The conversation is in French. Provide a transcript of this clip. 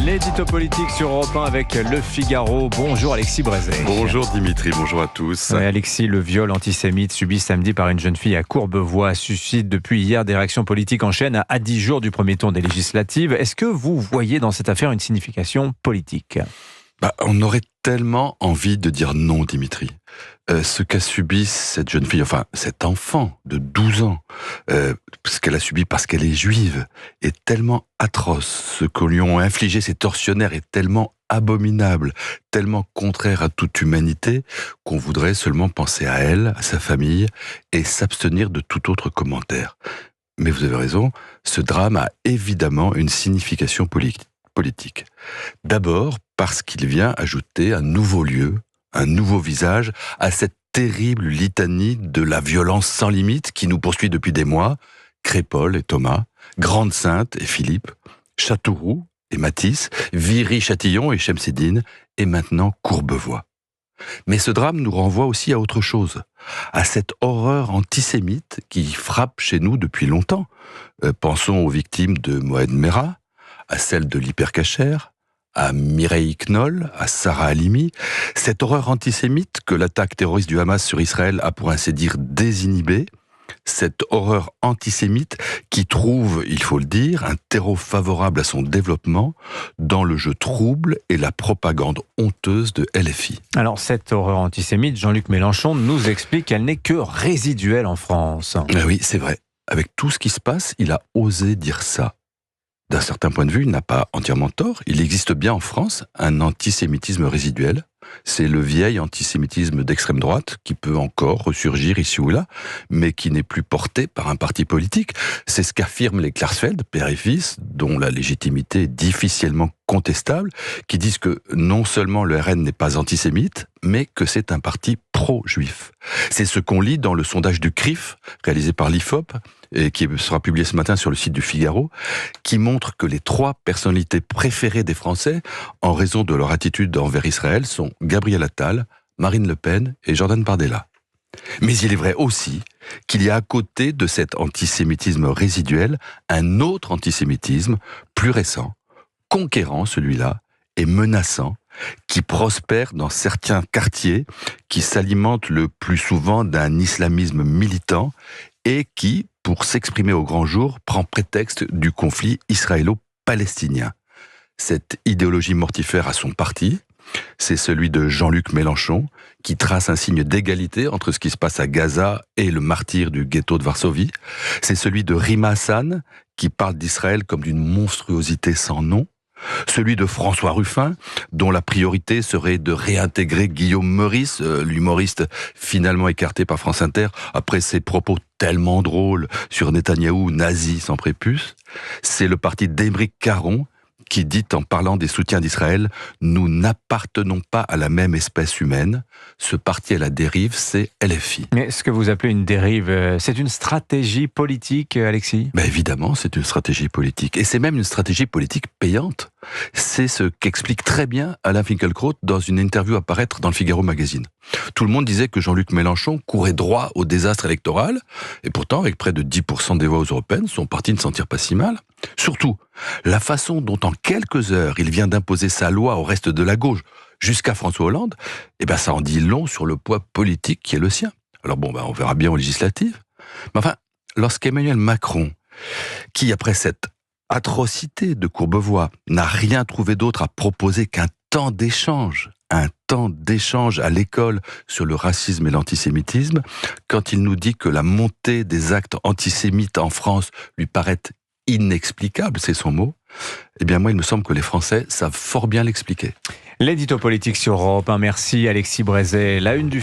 L'édito politique sur Europe 1 avec Le Figaro. Bonjour Alexis Brézet. Bonjour Dimitri, bonjour à tous. Oui, Alexis, le viol antisémite subi samedi par une jeune fille à Courbevoie suscite depuis hier des réactions politiques en chaîne à 10 jours du premier tour des législatives. Est-ce que vous voyez dans cette affaire une signification politique ? On aurait tellement envie de dire non, Dimitri. Ce qu'a subi cette jeune fille, enfin cet enfant de 12 ans, ce qu'elle a subi parce qu'elle est juive, est tellement atroce. Ce que lui ont infligé ces tortionnaires est tellement abominable, tellement contraire à toute humanité, qu'on voudrait seulement penser à elle, à sa famille, et s'abstenir de tout autre commentaire. Mais vous avez raison, ce drame a évidemment une signification politique. D'abord parce qu'il vient ajouter un nouveau lieu, un nouveau visage à cette terrible litanie de la violence sans limite qui nous poursuit depuis des mois. Crépol et Thomas, Grande-Sainte et Philippe, Châteauroux et Matisse, Viry-Châtillon et Chemseddine, et maintenant Courbevoie. Mais ce drame nous renvoie aussi à autre chose, à cette horreur antisémite qui frappe chez nous depuis longtemps. Pensons aux victimes de Mohamed Merah, à celle de l'Hypercacher, à Mireille Knoll, à Sarah Halimi, cette horreur antisémite que l'attaque terroriste du Hamas sur Israël a pour ainsi dire désinhibée, cette horreur antisémite qui trouve, il faut le dire, un terreau favorable à son développement dans le jeu trouble et la propagande honteuse de LFI. Alors cette horreur antisémite, Jean-Luc Mélenchon nous explique qu'elle n'est que résiduelle en France. Oui, c'est vrai. Avec tout ce qui se passe, il a osé dire ça. D'un certain point de vue, il n'a pas entièrement tort. Il existe bien en France un antisémitisme résiduel. C'est le vieil antisémitisme d'extrême droite qui peut encore ressurgir ici ou là, mais qui n'est plus porté par un parti politique. C'est ce qu'affirment les Klarsfeld, père et fils, dont la légitimité est difficilement contestable, qui disent que non seulement le RN n'est pas antisémite, mais que c'est un parti pro-juif. C'est ce qu'on lit dans le sondage du CRIF, réalisé par l'IFOP, et qui sera publié ce matin sur le site du Figaro, qui montre que les 3 personnalités préférées des Français, en raison de leur attitude envers Israël, sont Gabriel Attal, Marine Le Pen et Jordan Bardella. Mais il est vrai aussi qu'il y a à côté de cet antisémitisme résiduel, un autre antisémitisme plus récent, conquérant celui-là, et menaçant, qui prospère dans certains quartiers, qui s'alimente le plus souvent d'un islamisme militant et qui, pour s'exprimer au grand jour, prend prétexte du conflit israélo-palestinien. Cette idéologie mortifère a son parti, c'est celui de Jean-Luc Mélenchon, qui trace un signe d'égalité entre ce qui se passe à Gaza et le martyre du ghetto de Varsovie. C'est celui de Rima Hassan, qui parle d'Israël comme d'une monstruosité sans nom. Celui de François Ruffin, dont la priorité serait de réintégrer Guillaume Meurice, l'humoriste finalement écarté par France Inter, après ses propos tellement drôles sur Netanyahou, nazi sans prépuce. C'est le parti d'Aymeric Caron, qui dit en parlant des soutiens d'Israël « Nous n'appartenons pas à la même espèce humaine ». Ce parti à la dérive, c'est LFI. Mais ce que vous appelez une dérive, c'est une stratégie politique, Alexis ? Évidemment, c'est une stratégie politique. Et c'est même une stratégie politique payante. C'est ce qu'explique très bien Alain Finkielkraut dans une interview à paraître dans le Figaro Magazine. Tout le monde disait que Jean-Luc Mélenchon courait droit au désastre électoral, et pourtant, avec près de 10% des voix aux européennes, son parti ne s'en tire pas si mal. Surtout, la façon dont en quelques heures il vient d'imposer sa loi au reste de la gauche, jusqu'à François Hollande, ça en dit long sur le poids politique qui est le sien. Alors on verra bien aux législatives. Mais enfin, lorsqu'Emmanuel Macron, qui après cette atrocité de Courbevoie, n'a rien trouvé d'autre à proposer qu'un temps d'échange à l'école sur le racisme et l'antisémitisme, quand il nous dit que la montée des actes antisémites en France lui paraît inexplicable, c'est son mot, moi il me semble que les Français savent fort bien l'expliquer. L'édito politique sur Europe 1. Merci Alexis Brézet. La une du